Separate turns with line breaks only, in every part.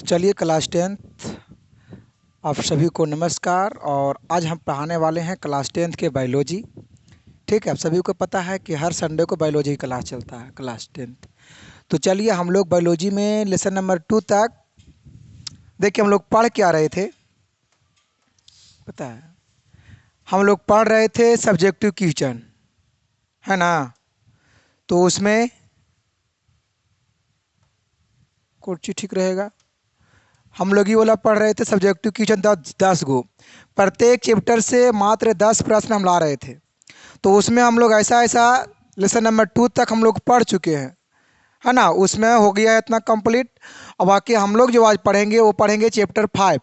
चलिए class 10th आप सभी को नमस्कार। और आज हम पढ़ाने वाले हैं क्लास 10th के बायोलॉजी। ठीक है, आप सभी को पता है कि हर संडे को बायोलॉजी क्लास चलता है क्लास 10th। तो चलिए हम लोग बायोलॉजी में लेसन नंबर 2 तक देखिए हम लोग पढ़ क्या रहे थे। पता है हम लोग पढ़ रहे थे सब्जेक्टिव क्वेश्चन, है ना। तो उसमें कौन सी ठीक रहेगा, हम लोग ये वाला पढ़ रहे थे सब्जेक्टिव क्वेश्चन 10 गो, प्रत्येक चैप्टर से मात्र 10 प्रश्न हम ला रहे थे। तो उसमें हम लोग ऐसा ऐसा लेसन नंबर 2 तक हम लोग पढ़ चुके हैं, है ना। उसमें हो गया है इतना कंप्लीट। अब बाकी हम लोग जो आज पढ़ेंगे वो पढ़ेंगे चैप्टर 5।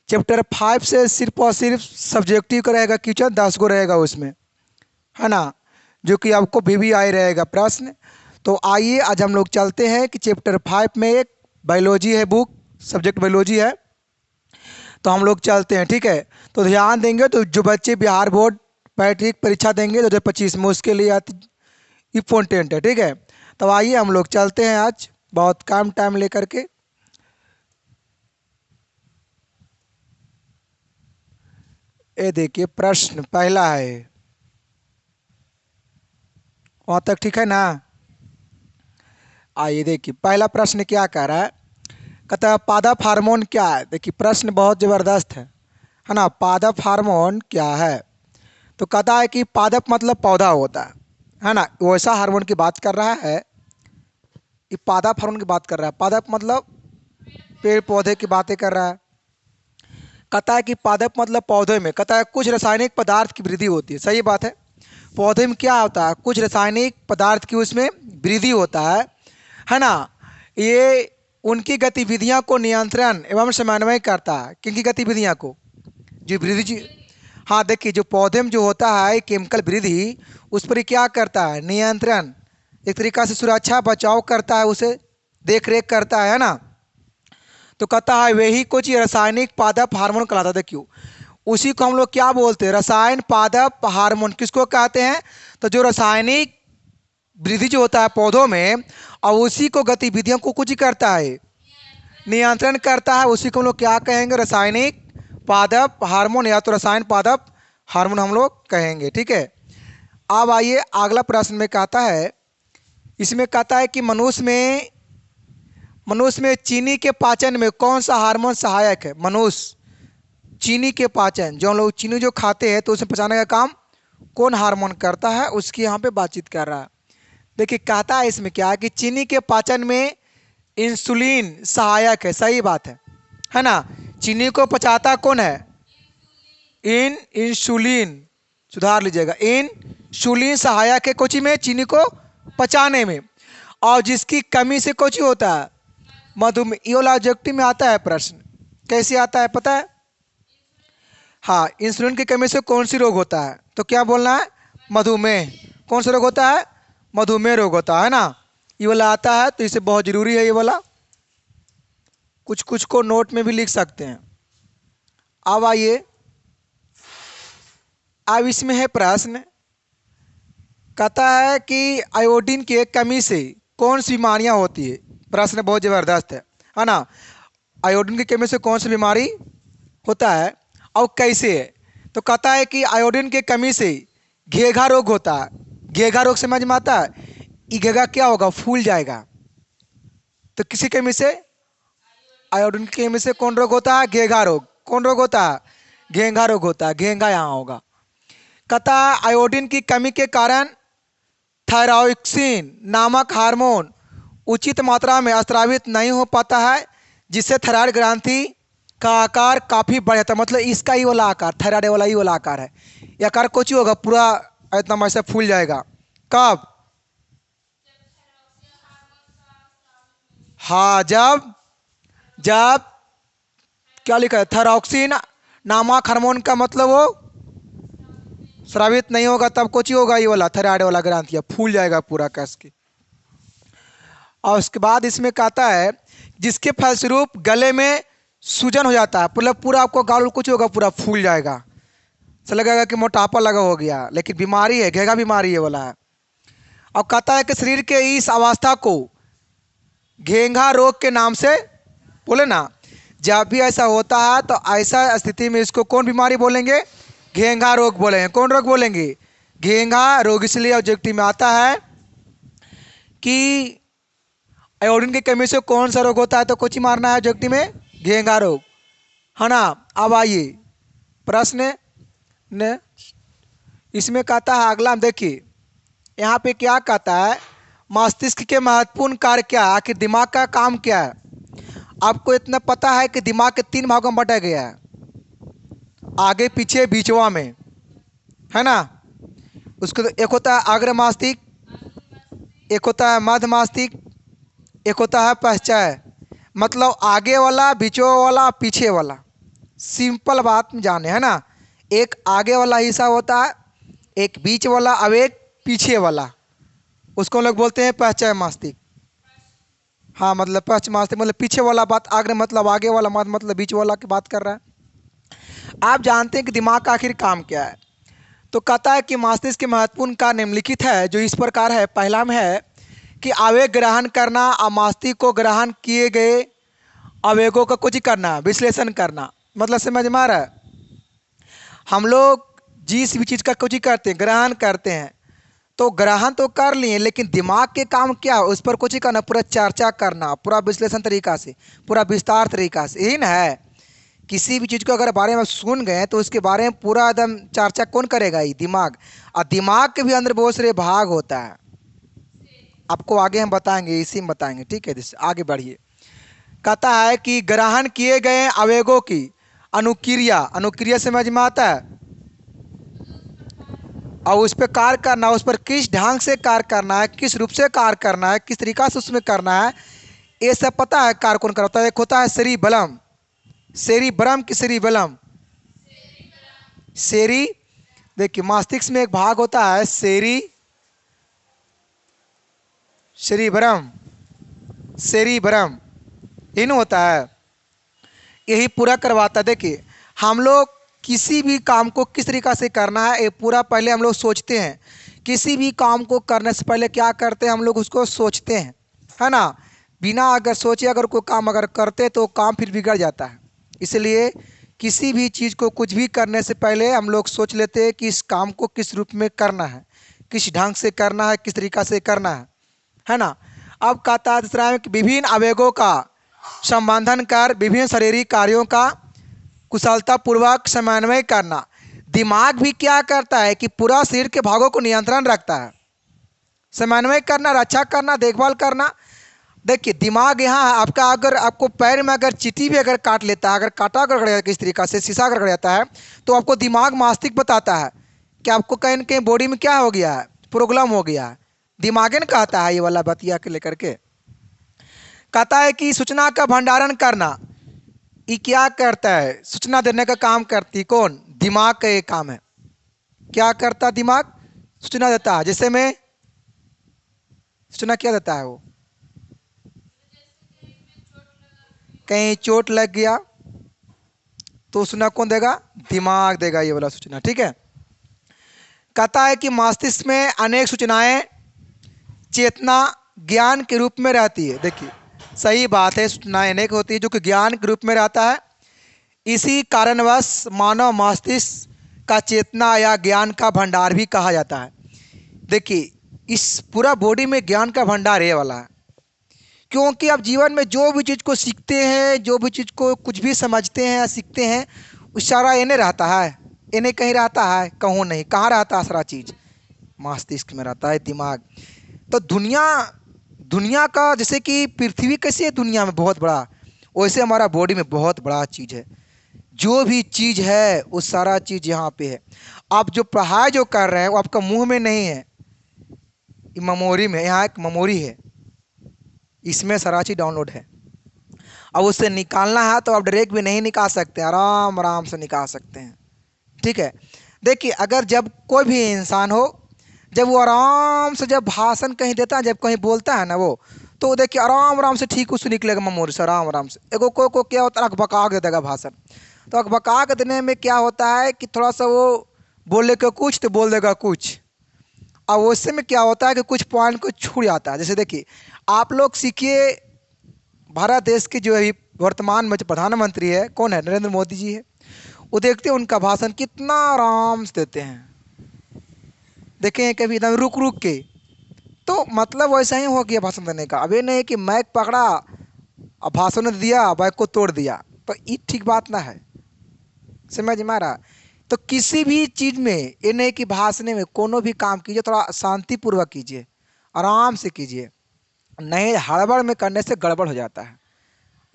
चैप्टर 5 से सिर्फ और सिर्फ सब्जेक्टिव का रहेगा क्वेश्चन, 10 गो रहेगा उसमें, है ना, जो कि आपको VVI रहेगा प्रश्न। तो आइए आज हम लोग चलते हैं कि चैप्टर 5 में एक बायोलॉजी है, बुक सब्जेक्ट बायोलॉजी है। तो हम लोग चलते हैं, ठीक है। तो ध्यान देंगे तो जो बच्चे बिहार बोर्ड मैट्रिक परीक्षा देंगे 2025 में उसके लिए इम्पोर्टेंट है, ठीक है। तो आइए हम लोग चलते हैं आज बहुत कम टाइम लेकर के। ये देखिए प्रश्न पहला है, वहाँ तक ठीक है ना। आइए देखिए पहला प्रश्न क्या कह रहा है, कहता है पादप हार्मोन क्या है। देखिए प्रश्न बहुत ज़बरदस्त है ना। पादप हार्मोन क्या है, तो कहता है कि पादप मतलब पौधा होता है ना। वैसा हार्मोन की बात कर रहा है, ये पादप हार्मोन की बात कर रहा है। पादप मतलब पेड़ पौधे की बातें कर रहा है। कहता है कि पादप मतलब पौधे में, कहता है कुछ रासायनिक पदार्थ की वृद्धि होती है। सही बात है, पौधे में क्या होता है, कुछ रासायनिक पदार्थ की उसमें वृद्धि होता है ना। ये उनकी गतिविधियां को नियंत्रण एवं समन्वय करता है। किनकी गतिविधियां को, जो वृद्धि। हाँ देखिए जो पौधे में जो होता है केमिकल वृद्धि, उस पर क्या करता है, नियंत्रण, एक तरीका से सुरक्षा बचाव करता है, उसे देख रेख करता है ना। तो कहता है वही कुछ रासायनिक पादप हार्मोन कहलाता है। देखियो उसी को हम लोग क्या बोलते हैं, रसायन पादप हार्मोन किसको कहते हैं। तो जो रासायनिक वृद्धि जो होता है पौधों में और उसी को गतिविधियों को कुछ करता है, नियंत्रण करता है, उसी को हम लोग क्या कहेंगे, रासायनिक पादप हार्मोन या तो रसायन पादप हार्मोन हम लोग कहेंगे, ठीक है। अब आइए अगला प्रश्न में कहता है, इसमें कहता है कि मनुष्य में चीनी के पाचन में कौन सा हार्मोन सहायक है। मनुष्य चीनी के पाचन, जो हम लोग चीनी जो खाते हैं तो उसे पचाने का काम कौन हार्मोन करता है, उसकी यहाँ पे बातचीत कर रहा है। देखिए कहता है इसमें क्या है कि चीनी के पाचन में इंसुलिन सहायक है। सही बात है ना। चीनी को पचाता कौन है, इंसुलिन, सुधार लीजिएगा, इंसुलिन सहायक है कोची में, चीनी को पचाने में। और जिसकी कमी से कोची होता है, मधुमेह। ये वाला ऑब्जेक्टिव में आता है प्रश्न, कैसे आता है पता है। हाँ, इंसुलिन की कमी से कौन सी रोग होता है, तो क्या बोलना है, मधुमेह। कौन सा रोग होता है, मधुमेह रोग होता है ना। ये वाला आता है तो इसे बहुत जरूरी है ये वाला, कुछ कुछ को नोट में भी लिख सकते हैं। अब आइए, अब इसमें है प्रश्न, कहता है कि आयोडीन की कमी से कौन सी बीमारियां होती है। प्रश्न बहुत ज़बरदस्त है ना। आयोडीन की कमी से कौन सी बीमारी होता है और कैसे है। तो कहता है कि आयोडीन की कमी से घेघा रोग होता है। घेघा रोग समझ में आता है, ये घेघा क्या होगा, फूल जाएगा। तो किसी कमी से, आयोडीन की कमी से कौन रोग होता है, घेघा रोग। कौन रोग होता है, घेघा रोग होता है, घेघा यहाँ होगा। कहता है आयोडीन की कमी के कारण थायरॉक्सिन नामक हार्मोन उचित मात्रा में स्रावित नहीं हो पाता है, जिससे थायराइड ग्रंथि का आकार काफ़ी बढ़ जाता है। मतलब इसका ही वाला आकार, थायराइड वाला ही वाला आकार है। ये आकार कुछ ही होगा, पूरा इतना ऐसे फूल जाएगा। कब, हाँ जब जब क्या लिखा है, थायरॉक्सिन नामक हार्मोन का मतलब वो स्रावित नहीं होगा, तब कुछ ही होगा ये वाला थायराइड वाला ग्रंथि फूल जाएगा पूरा कस के। और उसके बाद इसमें कहता है जिसके फलस्वरूप गले में सूजन हो जाता है, मतलब पूरा आपको गाल कुछ होगा, पूरा फूल जाएगा, ऐसा लगेगा कि मोटापा लगा हो गया, लेकिन बीमारी है, घेघा बीमारी है वाला है। और कहता है कि शरीर के इस अवस्था को घेघा रोग के नाम से बोले ना, जब भी ऐसा होता है तो ऐसा स्थिति में इसको कौन बीमारी बोलेंगे? घेंघा रोग बोलेंगे। कौन रोग बोलेंगे? घेंघा रोग। इसलिए ऑब्जेक्टिव में आता है कि आयोडीन की कमी से कौन सा रोग होता है, तो कुछ ही मारना है ऑब्जेक्टिव में, घेंघा रोग, है ना। अब आइए प्रश्न ने इसमें कहता है अगला, देखिए यहाँ पे क्या कहता है, मस्तिष्क के महत्वपूर्ण कार्य क्या है, आखिर दिमाग का काम क्या है। आपको इतना पता है कि दिमाग के 3 भागों में बांटा गया है, आगे पीछे बीचवा में, है ना। उसको एक होता है अग्र मस्तिष्क, एक होता है मध्य मस्तिष्क, एक होता है पश्चात, मतलब आगे वाला, बीचवा वाला, पीछे वाला। सिंपल बात में जाने, है ना। एक आगे वाला हिस्सा होता है, एक बीच वाला, अब एक पीछे वाला, उसको लोग बोलते हैं पश्चात मस्तिष्क। हाँ, मतलब पश्चिम मस्तिष्क मतलब पीछे वाला बात, अग्र मतलब आगे वाला, मध्य मतलब बीच वाला की बात कर रहा है। आप जानते हैं कि दिमाग का आखिर काम क्या है। तो कहता है कि मस्तिष्क के महत्वपूर्ण कार्य निम्नलिखित है, जो इस प्रकार है। पहला में है कि आवेग ग्रहण करना और मस्तिष्क को ग्रहण किए गए आवेगों का कुछ करना, विश्लेषण करना। मतलब समझ में आ रहा है, हम लोग जिस भी चीज़ का कुछ करते हैं, ग्रहण करते हैं, तो ग्रहण तो कर लिए, लेकिन दिमाग के काम क्या है, उस पर कुछ ही करना, पूरा चर्चा करना, पूरा विश्लेषण तरीका से, पूरा विस्तार तरीका से। यही ना है, किसी भी चीज़ को अगर बारे में सुन गए तो उसके बारे में पूरा एकदम चर्चा कौन करेगा? ये दिमाग। और दिमाग के भी अंदर बहुत सारे भाग होता है, आपको आगे हम बताएंगे, इसी में बताएंगे, ठीक है। आगे बढ़िए। कहता है कि ग्रहण किए गए आवेगों की अनुक्रिया, अनुक्रिया समझ में आता है, और उस पर कार्य करना, उस पर किस ढंग से कार्य करना है, किस रूप से कार्य करना है, किस तरीका से उसमें करना है, ये सब पता है। कार्य कौन करता है? एक होता है सेरिबलम, सेरिब्रम की सेरिबलम, सेरी, देखिए मस्तिष्क में एक भाग होता है सेरिब्रम, सेरिब्रम इन होता है, यही पूरा करवाता है। देखिए हम लोग किसी भी काम को किस तरीका से करना है, ये पूरा पहले हम लोग सोचते हैं। किसी भी काम को करने से पहले क्या करते हैं, हम लोग उसको सोचते हैं, है ना। बिना अगर सोचे अगर कोई काम अगर करते तो काम फिर बिगड़ जाता है। इसलिए किसी भी चीज़ को कुछ भी करने से पहले हम लोग सोच लेते हैं कि इस काम को किस रूप में करना है, किस ढंग से करना है, किस तरीका से करना है ना। अब कहता है दूसरा है कि विभिन्न आवेगों का संबंधन कर विभिन्न शारीरिक कार्यों का कुशलतापूर्वक समन्वय करना। दिमाग भी क्या करता है कि पूरा शरीर के भागों को नियंत्रण रखता है, समन्वय करना, रक्षा करना, देखभाल करना। देखिए दिमाग यहाँ आपका, अगर आपको पैर में अगर चींटी भी अगर काट लेता है, अगर कांटा अगर गड़ जाता है, किस तरीका से शीशा अगर गड़ जाता है, तो आपको दिमाग मस्तिष्क बताता है कि आपको कहीं ना कहीं बॉडी में क्या हो गया है, प्रॉब्लम हो गया है। दिमाग ने कहता है ये वाला बतिया के लेकर के। कहता है कि सूचना का भंडारण करना, ये क्या करता है? सूचना देने का काम करती कौन? दिमाग का ये काम है। क्या करता दिमाग? सूचना देता है। जैसे में सूचना क्या देता है वो? कहीं चोट लग गया तो सूचना कौन देगा? दिमाग देगा ये वाला सूचना, ठीक है। कहता है कि मस्तिष्क में अनेक सूचनाएं चेतना ज्ञान के रूप में रहती है। देखिए सही बात है, सूचनाएं अनेक होती है जो कि ज्ञान के रूप में रहता है। इसी कारणवश मानव मस्तिष्क का चेतना या ज्ञान का भंडार भी कहा जाता है। देखिए इस पूरा बॉडी में ज्ञान का भंडार ये वाला है, क्योंकि आप जीवन में जो भी चीज़ को सीखते हैं, जो भी चीज़ को कुछ भी समझते हैं या सीखते हैं, उस सारा इन्हें रहता है, इन्हें कहीं रहता है, कहूँ नहीं। कहाँ रहता है सारा चीज़? मस्तिष्क में रहता है, दिमाग। तो दुनिया, दुनिया का जैसे कि पृथ्वी कैसे है दुनिया में बहुत बड़ा, वैसे हमारा बॉडी में बहुत बड़ा चीज़ है। जो भी चीज़ है वो सारा चीज़ यहाँ पे है। आप जो पढ़ाई जो कर रहे हैं वो आपका मुंह में नहीं है, मेमोरी में। यहाँ एक मेमोरी है, इसमें सारा चीज़ डाउनलोड है। अब उससे निकालना है तो आप डायरेक्ट भी नहीं निकाल सकते, आराम आराम से निकाल सकते हैं, ठीक है। देखिए अगर जब कोई भी इंसान हो, जब वो आराम से जब भाषण कहीं देता है, जब कहीं बोलता है ना वो, तो देखिए आराम आराम से ठीक उससे निकलेगा मेमोरी से, आराम आराम से। एगो को क्या होता है, अकबका के देगा भाषण, तो अकबका के देने में क्या होता है कि थोड़ा सा वो बोले का कुछ तो बोल देगा कुछ, और उससे में क्या होता है कि कुछ पॉइंट को छूट जाता है। जैसे देखिए आप लोग सीखिए, भारत देश की जो है वर्तमान में जो प्रधानमंत्री है कौन है, नरेंद्र मोदी जी है। वो देखते हैं उनका भाषण कितना आराम से देते हैं, देखें कभी एकदम रुक रुक के। तो मतलब वैसा ही हो गया भाषण देने का। अब ये नहीं कि माइक पकड़ा और भाषण दिया, माइक को तोड़ दिया, तो ये ठीक बात ना है, समझ में आ रहा। तो किसी भी चीज़ में ये नहीं कि भाषण में कोनो भी काम कीजिए थोड़ा शांतिपूर्वक कीजिए, आराम से कीजिए, नहीं हड़बड़ में करने से गड़बड़ हो जाता है,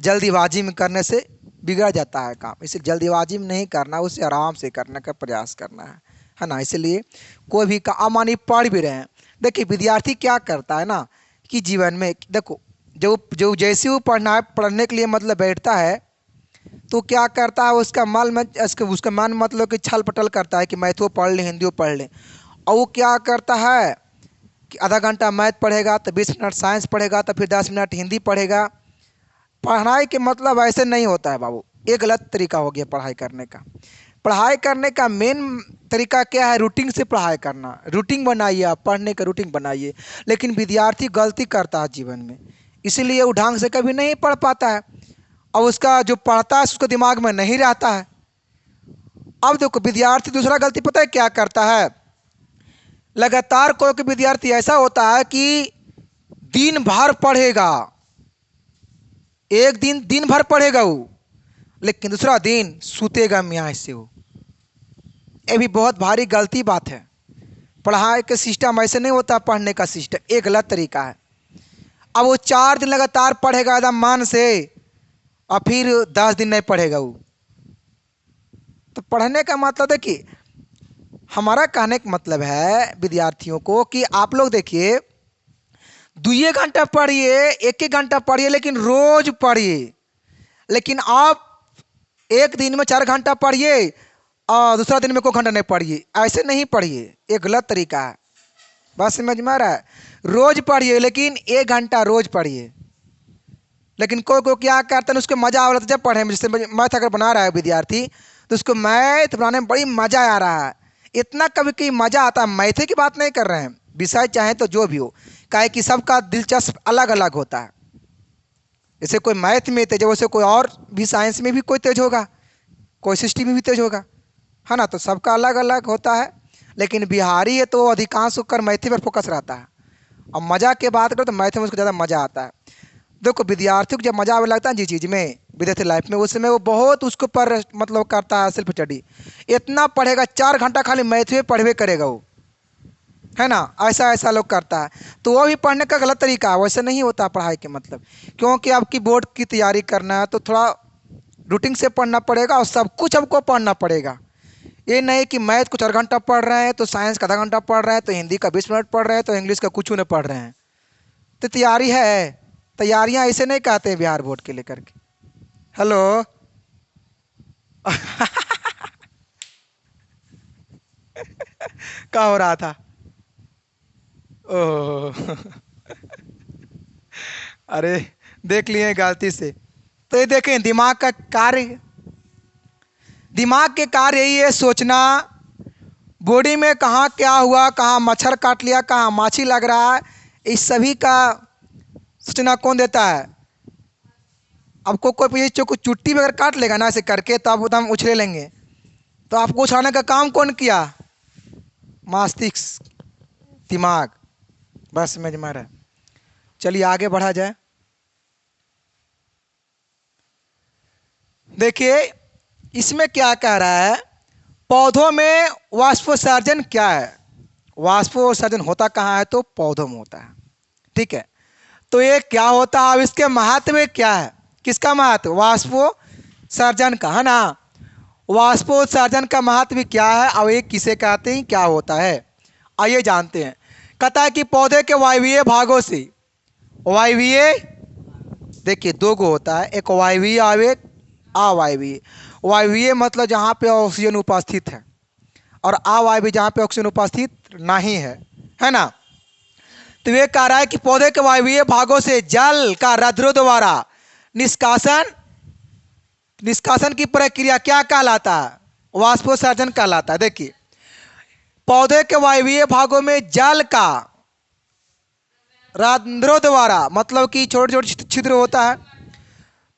जल्दीबाजी में करने से बिगड़ जाता है काम। इसे जल्दीबाजी में नहीं करना, उसे आराम से करने का प्रयास करना है ना। इसलिए कोई भी काम मानी पढ़ भी रहे हैं, देखिए विद्यार्थी क्या करता है ना कि जीवन में देखो जो जो जैसे वो पढ़ने के लिए मतलब बैठता है, तो क्या करता है उसका उसका मन मतलब कि छल पटल करता है कि मैथो पढ़ लें, हिंदी पढ़ लें। और वो क्या करता है कि आधा घंटा मैथ पढ़ेगा, तो 20 मिनट साइंस पढ़ेगा, तो फिर 10 मिनट हिंदी पढ़ेगा। पढ़ाई के मतलब ऐसे नहीं होता है बाबू, ये गलत तरीका हो गया पढ़ाई करने का। पढ़ाई करने का मेन तरीका क्या है, रूटीन से पढ़ाई करना। रूटीन बनाइए, आप पढ़ने का रूटीन बनाइए। लेकिन विद्यार्थी गलती करता है जीवन में, इसीलिए वो ढंग से कभी नहीं पढ़ पाता है, और उसका जो पढ़ता है उसको दिमाग में नहीं रहता है। अब देखो विद्यार्थी दूसरा गलती पता है क्या करता है, लगातार कोई विद्यार्थी ऐसा होता है कि दिन भर पढ़ेगा, एक दिन दिन भर पढ़ेगा वो, लेकिन दूसरा दिन सूतेगा मियाँ से वो। ये भी बहुत भारी गलती बात है। पढ़ाई के सिस्टम ऐसे नहीं होता, पढ़ने का सिस्टम एक गलत तरीका है। अब वो 4 दिन लगातार पढ़ेगा एकदम मन से, और फिर 10 दिन नहीं पढ़ेगा वो। तो पढ़ने का मतलब देखिए, हमारा कहने का मतलब है विद्यार्थियों को कि आप लोग देखिए 2 घंटा पढ़िए, 1 घंटा पढ़िए, लेकिन रोज पढ़िए। लेकिन आप एक दिन में 4 घंटा पढ़िए और दूसरा दिन में कोई घंटा नहीं पढ़िए, ऐसे नहीं पढ़िए, ये गलत तरीका है। बस समझ में आ रहा है। रोज पढ़िए, लेकिन 1 घंटा रोज पढ़िए। लेकिन कोई क्या करते हैं, उसको मजा आ रहा था जब पढ़े में, जैसे मैथ अगर बना रहा है विद्यार्थी, तो उसको मैथ बनाने में बड़ी मजा आ रहा है, इतना कभी कभी मजा आता है। मैथ की बात नहीं कर रहे हैं, विषय चाहे तो जो भी हो, काहे कि सबका दिलचस्प अलग अलग होता है। जैसे कोई मैथ में तेज, वैसे कोई और भी साइंस में भी कोई तेज होगा, कोई सृष्टि में भी तेज होगा, है ना। तो सबका अलग अलग होता है। लेकिन बिहारी है तो अधिकांश कर मैथ पर फोकस रहता है। और मज़ा की बात करो तो मैथ में उसको ज़्यादा मज़ा आता है। देखो विद्यार्थियों को जब मज़ा आने लगता है जिस चीज़ में विद्यार्थी लाइफ में, उस समय वो बहुत उसको पर मतलब करता है सेल्फ स्टडी। इतना पढ़ेगा, 4 घंटा खाली मैथ में पढ़वे करेगा वो, है ना। ऐसा ऐसा लोग करता है, तो वो भी पढ़ने का गलत तरीका है। वैसे नहीं होता पढ़ाई के मतलब, क्योंकि आपकी बोर्ड की तैयारी करना है तो थोड़ा रूटीन से पढ़ना पड़ेगा, और सब कुछ हमको पढ़ना पड़ेगा। ये नहीं कि मैथ को 4 घंटा पढ़ रहे हैं तो साइंस का आधा घंटा पढ़ रहे हैं, तो हिंदी का 20 मिनट पढ़ रहे हैं, तो इंग्लिश का कुछ नहीं पढ़ रहे हैं। तो तैयारी है, तैयारियां ऐसे नहीं कहते हैं बिहार बोर्ड के लेकर के। हेलो क्या हो रहा था? ओह अरे देख लिए गलती से। तो ये देखें दिमाग का कार्य, दिमाग के कार्य यही है सोचना, बॉडी में कहाँ क्या हुआ, कहाँ मच्छर काट लिया, कहाँ माछी लग रहा है, इस सभी का सूचना कौन देता है? आपको कोई पूछे जो कुछ चुट्टी में अगर काट लेगा ना ऐसे करके, तो आप हम उछले लेंगे, तो आपको उछाने का काम कौन किया? मस्तिष्क, दिमाग। बस समझ में आ रहा है। चलिए आगे बढ़ा जाए। देखिए इसमें क्या कह रहा है, पौधों में वाष्पोत्सर्जन क्या है? वाष्पोत्सर्जन होता कहाँ है? तो पौधों में होता है, ठीक है। तो ये क्या होता है, अब इसके महत्व क्या है? किसका महत्व? वाष्पोत्सर्जन का, है ना। वाष्पोत्सर्जन का महत्व क्या है और ये किसे कहते हैं, क्या होता है, आइए जानते हैं। कहता है कि पौधे के वायवीय भागों से, वायवीय देखिए दो गो होता है, एक वायवीय और एक अवायवीय। वायवीय मतलब जहाँ पे ऑक्सीजन उपस्थित है, और अवायवीय जहाँ पे ऑक्सीजन उपस्थित नहीं है ना। तो ये कह रहा है कि पौधे के वायवीय भागों से जल का रंध्रों द्वारा निष्कासन, निष्कासन की प्रक्रिया क्या कहलाता है? वाष्पोत्सर्जन कहलाता है। देखिए पौधे के वायवीय भागों में जल का रंध्रों द्वारा, मतलब कि छोटे छोटे छिद्र होता है,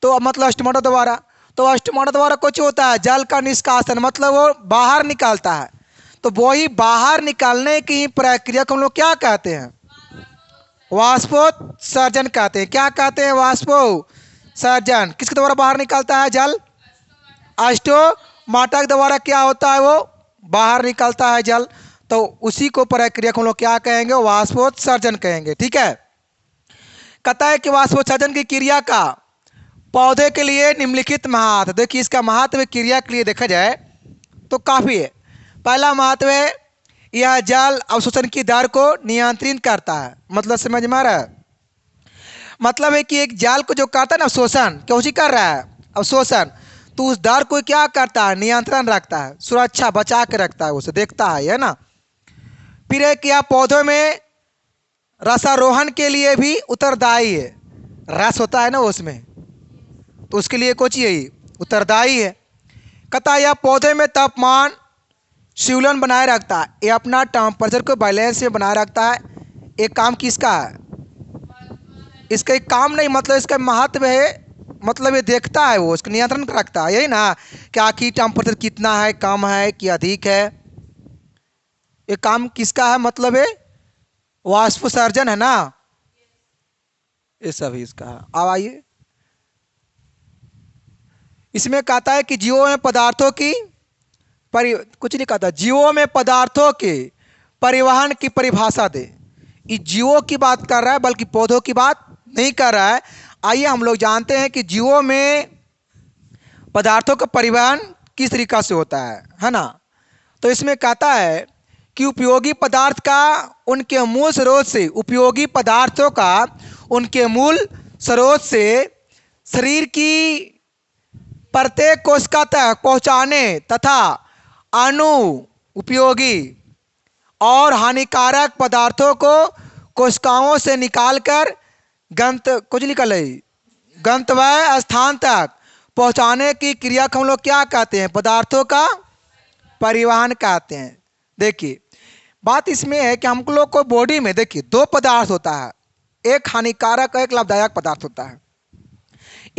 तो मतलब अष्टमोटा द्वारा, तो अष्टमोटा द्वारा कुछ होता है जल का निष्कासन, मतलब वो बाहर निकालता है। तो वही बाहर निकालने की प्रक्रिया को हम लोग क्या कहते हैं? वाष्पोत्सर्जन कहते हैं। क्या कहते हैं? वाष्पोत्सर्जन। किसके द्वारा बाहर निकालता है जल? अष्टोमाटा के द्वारा क्या होता है? वो बाहर निकलता है जल। तो उसी को प्रक्रिया को हम लोग क्या कहेंगे? वाष्पोत्सर्जन कहेंगे। ठीक है। कहता है कि वाष्पोत्सर्जन की क्रिया का पौधे के लिए निम्नलिखित महत्व। देखिए इसका महत्व क्रिया के लिए देखा जाए तो काफ़ी है। पहला महत्व है यह जल अवशोषण की दर को नियंत्रित करता है। मतलब समझ में आ रहा है? मतलब है कि एक जल को जो करता है ना अवशोषण, क्यों सी कर रहा है? अवशोषण। तो उस दर को क्या करता है? नियंत्रण रखता है, सुरक्षा बचा के रखता है, उसे देखता है ना। फिर है कि यह पौधों में रसारोहण के लिए भी उत्तरदायी है। रस होता है ना उसमें, तो उसके लिए कुछ यही उत्तरदायी है। कहता है यह पौधे में तापमान संतुलन बनाए रखता है, ये अपना टेम्परेचर को बैलेंस में बनाए रखता है। एक काम किसका है? इसका एक काम नहीं, मतलब इसका महत्व है, मतलब ये देखता है, वो उसका नियंत्रण रखता है, यही ना कि आखिर टेम्परेचर कितना है, कम है कि अधिक है। ये काम किसका है? मतलब है वाष्पोत्सर्जन है ना, ये सभी इसका है। अब आइए इसमें कहता है कि जीवों में पदार्थों की कुछ नहीं कहता, जीवों में पदार्थों के परिवहन की परिभाषा दे। ये जीवों की बात कर रहा है, बल्कि पौधों की बात नहीं कर रहा है। आइए हम लोग जानते हैं कि जीवों में पदार्थों का परिवहन किस तरीका से होता है ना। तो इसमें कहता है कि उपयोगी पदार्थ का उनके मूल स्रोत से, उपयोगी पदार्थों का उनके मूल स्रोत से शरीर की प्रत्येक कोशिका तक पहुंचाने तथा अनु उपयोगी और हानिकारक पदार्थों को कोशिकाओं से निकालकर गंतव्य स्थान तक पहुंचाने की क्रिया को हम लोग क्या कहते हैं? पदार्थों का परिवहन कहते हैं। देखिए बात इसमें है कि हम लोग को बॉडी में देखिए दो पदार्थ होता है, एक हानिकारक और एक लाभदायक पदार्थ होता है।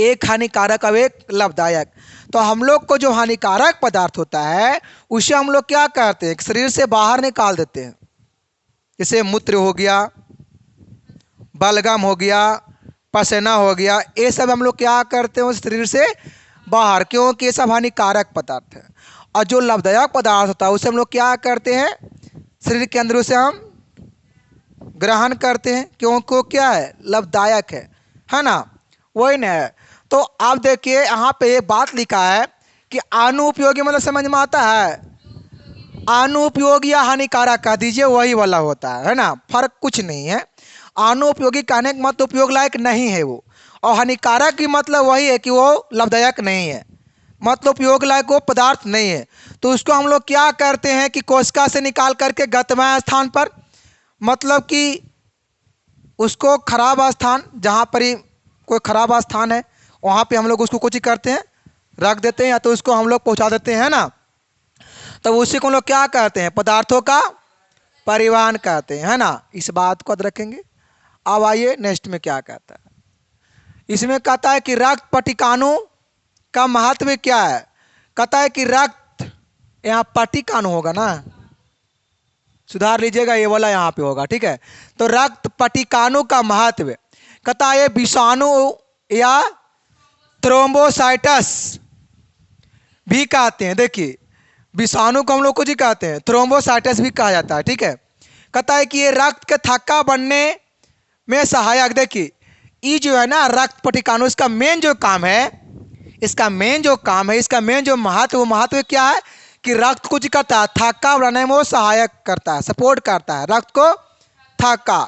एक हानिकारक और एक लाभदायक। तो हम लोग को जो हानिकारक पदार्थ होता है उसे हम लोग क्या करते हैं? शरीर से बाहर निकाल देते हैं। जैसे मूत्र हो गया, बलगम हो गया, पसीना हो गया, ये सब हम लोग क्या करते हैं? उस शरीर से बाहर, क्योंकि ये सब हानिकारक पदार्थ है। और जो लाभदायक पदार्थ होता है उसे हम लोग क्या करते हैं? शरीर के अंदर उसे हम ग्रहण करते हैं, क्योंकि वो क्या है? लाभदायक है ना, वही ना है। तो आप देखिए यहाँ पे बात लिखा है कि अनुपयोगी, मतलब समझ में आता है? अनुपयोगी या हानिकारक कह दीजिए, वही वाला होता है ना, फर्क कुछ नहीं है। अनुपयोगी कहने का मतलब उपयोग लायक नहीं है वो, और हानिकारक की मतलब वही है कि वो लाभदायक नहीं है, मतलब उपयोग लायक वो पदार्थ नहीं है। तो उसको हम लोग क्या करते हैं कि कोशिका से निकाल करके गंतव्य स्थान पर, मतलब कि उसको खराब स्थान, जहाँ पर ही कोई खराब स्थान है वहाँ पे हम लोग उसको कुछ करते हैं, रख देते हैं, या तो उसको हम लोग पहुँचा देते हैं ना। तो उसी को हम लोग क्या कहते हैं? पदार्थों का परिवहन कहते हैं, है ना। इस बात को याद रखेंगे। अब आइए नेक्स्ट में क्या कहता है। इसमें कहता है कि रक्त पटिकाणु का महत्व क्या है। कहता है कि रक्त, यहाँ पटिकाणु होगा ना, सुधार लीजिएगा, ये वाला यहाँ पे होगा, ठीक है। तो रक्त पटिकाणु का महत्व, कहता है ये विषाणु या थ्रोम्बोसाइटस भी कहते हैं। देखिए विषाणु को हम लोग कुछ ही कहते हैं, थ्रोम्बोसाइटस भी कहा जाता है, ठीक है। कहता है कि ये रक्त के थक्का बनने में सहायक। देखिए ये जो है ना रक्त पटिकाणु, इसका मेन जो काम है, इसका मेन जो महत्व, वो महत्व क्या है कि रक्त कुछ करता है, थक्का बनाने में वो सहायक करता है, सपोर्ट करता है रक्त को थक्का।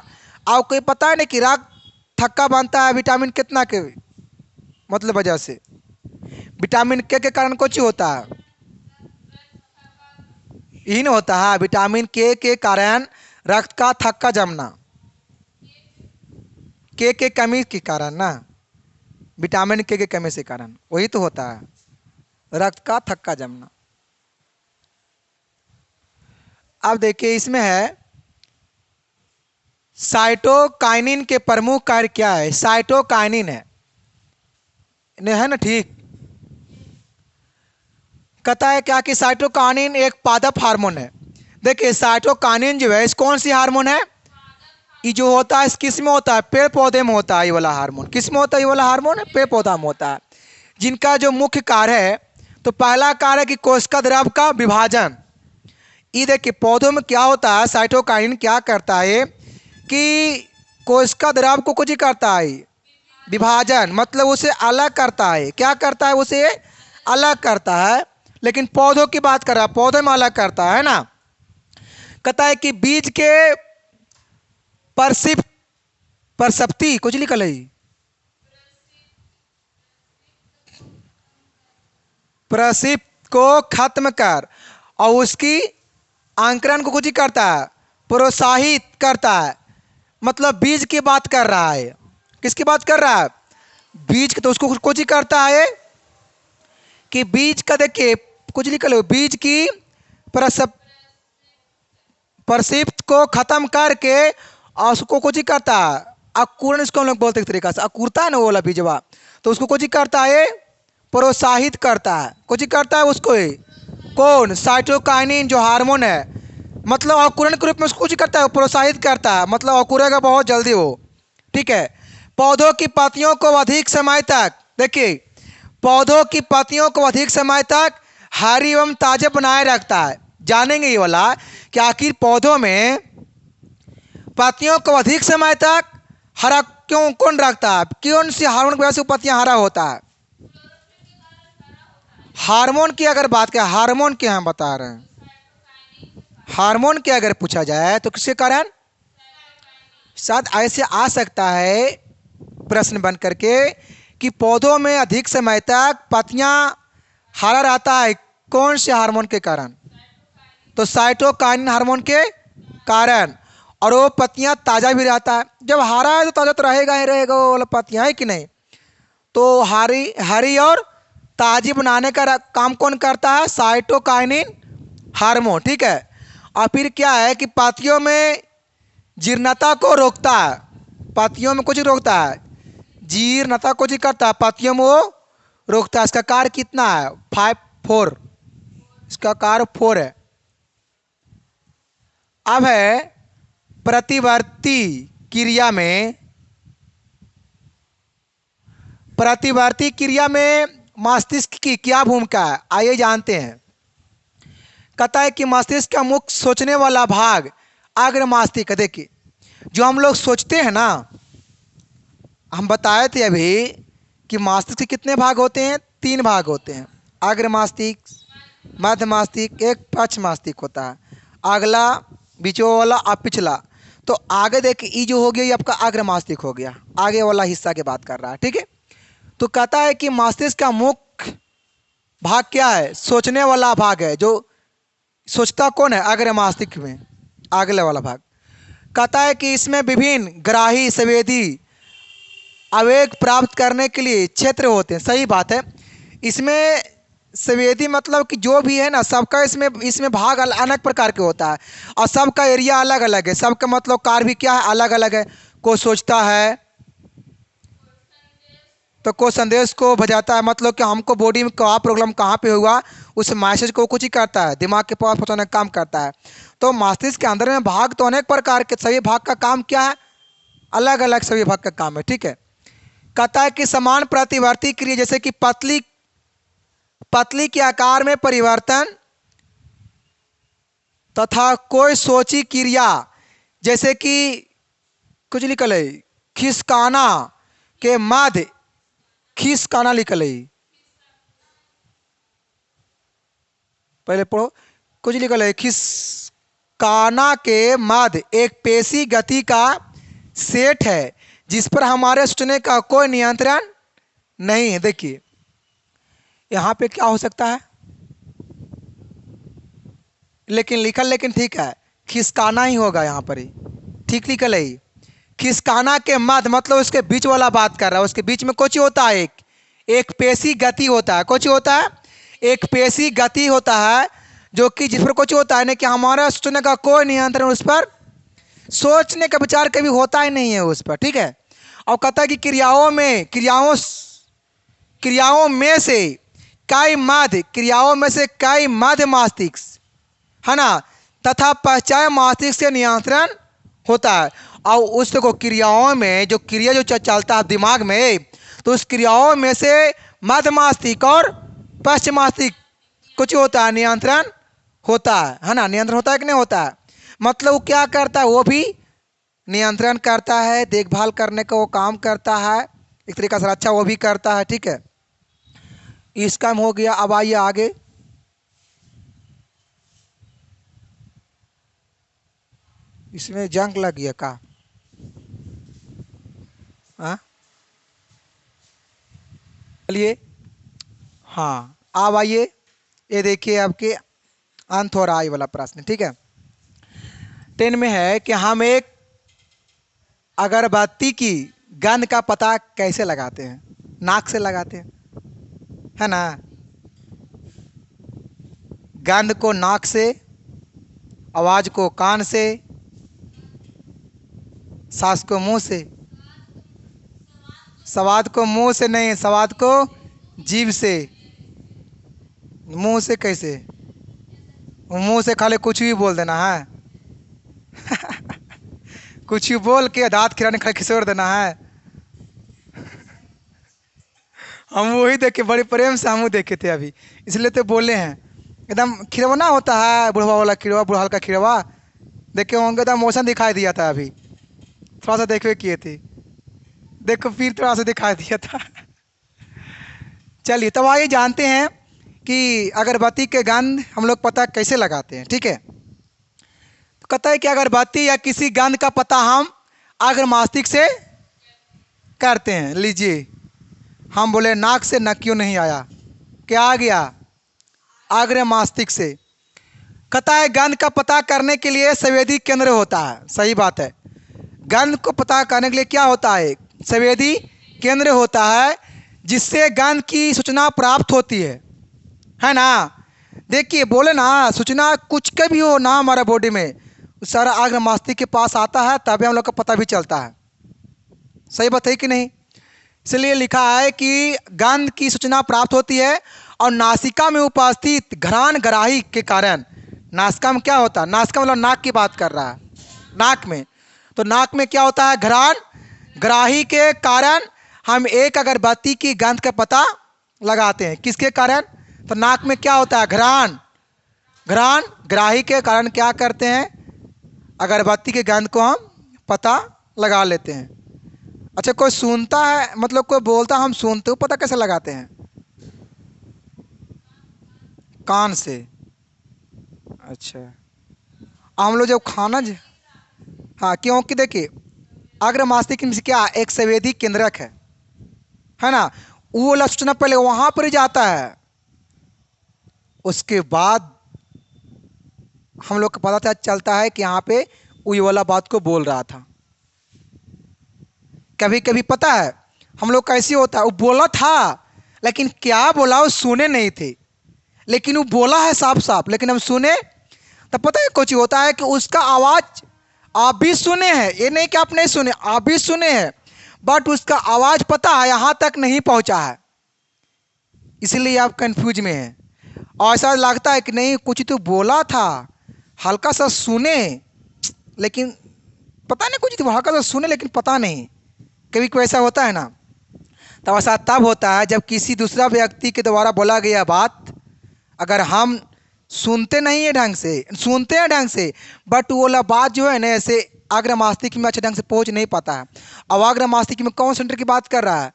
आपको कोई पता है ना कि रक्त थक्का बनता है विटामिन कितना के मतलब वजह से? विटामिन के कारण कुछ होता है, यही ना होता है, विटामिन के कारण रक्त का थक्का जमना, के कमी के कारण ना, विटामिन के कमी से कारण वही तो होता है, रक्त का थक्का जमना। अब देखिए इसमें है साइटोकाइनिन के प्रमुख कार्य क्या है। साइटोकाइनिन है, नहीं है ना, ठीक। कहता है क्या कि साइटोकाइनिन एक पादप हार्मोन है। देखिए साइटोकाइनिन जो है इस कौन सी हार्मोन है, ये जो होता है किस में होता है, पेड़ पौधे में होता है। ये वाला हार्मोन किस में होता है, ये वाला हार्मोन है पेड़ पौधा में होता है। जिनका जो मुख्य कार्य है, तो पहला कार्य है कि कोशिका द्रव का विभाजन। ये देखिए पौधों में क्या होता है, साइटोकाइनिन क्या करता है कि कोशिका द्रव को कुछ ही करता है, विभाजन, मतलब उसे अलग करता है। क्या करता है, उसे अलग करता है। लेकिन पौधों की बात कर रहा है, पौधे में अलग करता है ना। कहता है कि बीज के परसिप परसप्ती कुछ लिखल है, प्रसिप को खत्म कर और उसकी अंकुरण को कुछ ही करता है, प्रोत्साहित करता है। मतलब बीज की बात कर रहा है। किसकी बात कर रहा है, बीज की। तो उसको कुछ ही करता है कि बीज का देखिए कुछ लिखल हो, बीज की प्रसप परसिप्त को खत्म करके और उसको कुछ ही करता है, अंकुरण इसको हम लोग बोलते एक तरीका से, अंकुरता है ना वो वाला बीजवा, तो उसको कुछ ही करता है, प्रोत्साहित करता है। कुछ ही करता है उसको ही, कौन, साइटोकाइनिन जो हार्मोन है। मतलब अंकुरण के रूप में उसको कुछ ही करता है, प्रोत्साहित करता है, मतलब अंकुरेगा बहुत जल्दी वो। ठीक है। पौधों की पत्तियों को अधिक समय तक, देखिए पौधों की पत्तियों को अधिक समय तक हरी एवं ताजे बनाए रखता है। जानेंगे ये वाला कि आखिर पौधों में पत्तियों को अधिक समय तक हरा क्यों कौन रखता है, कौन सी हार्मोन की वजह से पत्तियां हरा होता है। हार्मोन की अगर बात करें, हार्मोन के हम बता रहे हैं, हार्मोन के अगर पूछा जाए तो किसके कारण, शायद ऐसे आ सकता है प्रश्न बन करके कि पौधों में अधिक समय तक पत्तियां हरा रहता है कौन से हार्मोन के कारण, तो साइटोकाइनिन हार्मोन के कारण। और वो पत्तियां ताज़ा भी रहता है। जब हरा है तो ताज़ा तो रहेगा ही रहेगा वो वाला पत्तियां, है कि नहीं। तो हरी हरी और ताज़ी बनाने का काम कौन करता है, साइटोकाइनिन हार्मोन। ठीक है। और फिर क्या है कि पत्तियों में जीर्णता को रोकता है, पत्तियों में कुछ रोकता है, जीर्णता को जी करता है, पत्तियों में वो रोकता है। इसका कार्य कितना है, 5-4, इसका कार्य 4 है। अब है प्रतिवर्ती क्रिया में, प्रतिवर्ती क्रिया में मस्तिष्क की क्या भूमिका है, आइए जानते हैं। कहता है कि मस्तिष्क का मुख्य सोचने वाला भाग अग्र मस्तिष्क। देखिए जो हम लोग सोचते हैं ना, हम बताए थे अभी कि मस्तिष्क के कितने भाग होते हैं, 3 भाग होते हैं, अग्र मस्तिष्क, मध्य मस्तिष्क, एक पक्ष मस्तिष्क होता है, अगला, बीचों वाला और पिछला। तो आगे देखिए ये जो हो गया ये आपका अग्र मस्तिष्क हो गया, आगे वाला हिस्सा की बात कर रहा है। ठीक है। तो कहता है कि मस्तिष्क का मुख्य भाग क्या है, सोचने वाला भाग है। जो सोचता कौन है, अग्र मस्तिष्क में अगले वाला भाग। कहता है कि इसमें विभिन्न ग्राही संवेदी आवेग प्राप्त करने के लिए क्षेत्र होते हैं। सही बात है। इसमें संवेदी मतलब कि जो भी है ना, सबका इसमें इसमें भाग अलग प्रकार के होता है और सबका एरिया अलग अलग है। सबका मतलब कार्य भी क्या है, अलग अलग है। कोई सोचता है तो कोई संदेश को भेजाता है, मतलब कि हमको बॉडी में क्या प्रॉब्लम कहाँ पे हुआ, उस मैसेज को कुछ ही करता है, दिमाग के पास पहुँचाने का काम करता है। तो मस्तिष्क के अंदर में भाग तो अनेक प्रकार के, सभी भाग का काम क्या है, अलग अलग सभी भाग का काम है। ठीक है। कहता है कि समान प्रतिवर्ती क्रिया, जैसे कि पतली पतली के आकार में परिवर्तन तथा कोई सोची क्रिया, जैसे कि कुछ लिखल है, खिसकाना के मध्य, खिसकाना लिखल है, पहले पढ़ो, कुछ लिखल है, खिसकाना के मध्य एक पेशी गति का सेट है जिस पर हमारे सोचने का कोई नियंत्रण नहीं है। देखिए यहाँ पे क्या हो सकता है, लेकिन लिखल लेकिन ठीक है, खिसकाना ही होगा यहाँ पर ही, ठीक लिखल है। खिसकाना के मध्य मतलब उसके बीच वाला बात कर रहा है, उसके बीच में कुछ होता है, एक पेशी गति होता है, कुछ होता है, एक पेशी गति होता है जो कि जिस पर कुछ होता है ना कि हमारा सोचने का कोई नियंत्रण, उस पर सोचने का विचार कभी होता ही नहीं है उस पर। ठीक है। और कहता है कि क्रियाओं में क्रियाओं में से कई मध्य, क्रियाओं में से कई मध्य मस्तिष्क, है ना, तथा पश्चात मस्तिष्क से नियंत्रण होता है। और उसको क्रियाओं में जो क्रिया जो चलता है दिमाग में, तो उस क्रियाओं में से मध्य मस्तिष्क और पश्च मस्तिष्क कुछ होता है, नियंत्रण होता है ना, नियंत्रण होता है कि नहीं होता है। मतलब वो क्या करता है, वो भी नियंत्रण करता है, देखभाल करने का वो काम करता है, एक तरीका से अच्छा वो भी करता है। ठीक है, इस काम हो गया। अब आइए आगे। इसमें जंग लग गया का? हाँ, चलिए, हाँ अब आइए, ये देखिए आपके अंत हो रहा है वाला प्रश्न। ठीक है, 10 में है कि हम एक अगरबत्ती की गंध का पता कैसे लगाते हैं? नाक से लगाते हैं, है ना। गंध को नाक से, आवाज को कान से, सांस को मुंह से। स्वाद को मुंह से नहीं, स्वाद को जीभ से। मुंह से कैसे? मुंह से खाली कुछ भी बोल देना है कुछ भी बोल के दांत खिलाने खा खिसोड़ देना है। हम वही देखे, बड़े प्रेम से हम देखे थे अभी, इसलिए तो बोले हैं। एकदम खिलौना होता है, बुढ़वा वाला खिलवा, बुढ़ा हल्का खिलवा देखे होंगे, एकदम मोशन दिखाई दिया था अभी, थोड़ा सा देखे किए थे, देखो फिर थोड़ा सा दिखाई दिया था चलिए, तब आइए जानते हैं कि अगरबत्ती के गंध हम लोग पता कैसे लगाते हैं। ठीक है, तो कहता है कि अगरबत्ती या किसी गंध का पता हम अग्र मस्तिष्क से करते हैं। लीजिए, हम बोले नाक से, नक क्यों नहीं आया, क्या आ गया? अग्र मस्तिष्क से। कहता है गंध का पता करने के लिए संवेदी केंद्र होता है। सही बात है, गंध को पता करने के लिए क्या होता है? संवेदी केंद्र होता है, जिससे गंध की सूचना प्राप्त होती है ना। देखिए बोले ना, सूचना कुछ के भी हो ना हमारा बॉडी में, सारा अग्र मस्तिष्क के पास आता है, तभी हम लोग का पता भी चलता है। सही बात है कि नहीं? इसलिए लिखा है कि गंध की सूचना प्राप्त होती है और नासिका में उपस्थित घ्राण ग्राही के कारण। नासिका में क्या होता है? नासिका मतलब नाक की बात कर रहा है, नाक में। तो नाक में क्या होता है? घ्राण ग्राही के कारण हम एक अगरबत्ती की गंध का पता लगाते हैं। किसके कारण? तो नाक में क्या होता है? घ्राण घ्राण ग्राही के कारण क्या करते हैं? अगरबत्ती के गंध को हम पता लगा लेते हैं। अच्छा, कोई सुनता है, मतलब कोई बोलता, हम सुनते हो, पता कैसे लगाते हैं? कान से। अच्छा, हम लोग जब खाना हाँ, क्योंकि देखिए अग्र मस्तिष्क में क्या एक संवेदी केंद्रक है ना, वो वाला सूचना पहले वहां पर ही जाता है, उसके बाद हम लोग को पता चलता है कि यहाँ पे वो वाला बात को बोल रहा था। कभी कभी पता है हम लोग कैसे होता है, वो बोला था लेकिन क्या बोला वो सुने नहीं थे, लेकिन वो बोला है साफ साफ, लेकिन हम सुने। तब पता है कुछ होता है कि उसका आवाज आप भी सुने हैं, ये नहीं कि आप नहीं सुने, आप भी सुने हैं, बट उसका आवाज पता है यहाँ तक नहीं पहुंचा है, इसलिए आप कंफ्यूज में हैं। और ऐसा लगता है कि नहीं कुछ तो बोला था, हल्का सा सुने लेकिन पता नहीं, कुछ तो हल्का सा सुने लेकिन पता नहीं। कभी कोई ऐसा होता है ना, तब ऐसा तब होता है जब किसी दूसरा व्यक्ति के द्वारा बोला गया बात अगर हम सुनते नहीं है ढंग से, सुनते हैं ढंग से, बट वो वाला बात जो है ना ऐसे अग्र मस्तिष्क में अच्छे ढंग से पहुंच नहीं पाता है। अब अग्र मस्तिष्क में कौन सेंटर की बात कर रहा है?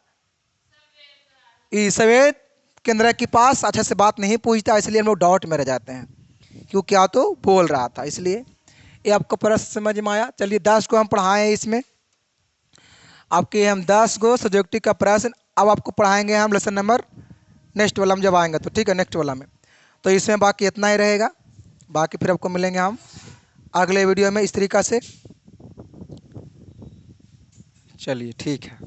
संवेद केंद्र के पास अच्छे से बात नहीं पहुंचता, इसलिए हम लोग डाउट में रह जाते हैं क्यों, क्या तो बोल रहा था। इसलिए ये आपको प्रश्न समझ में आया। चलिए 10 को हम पढ़ाएं, इसमें आपके हम 10 गो सब्जेक्टिव का प्रश्न अब आपको पढ़ाएंगे हम लेसन नंबर नेक्स्ट वाला में जब आएंगे तो, ठीक है, नेक्स्ट वाला में। तो इसमें बाकी इतना ही रहेगा, बाकी फिर आपको मिलेंगे हम अगले वीडियो में इस तरीक़ा से। चलिए ठीक है।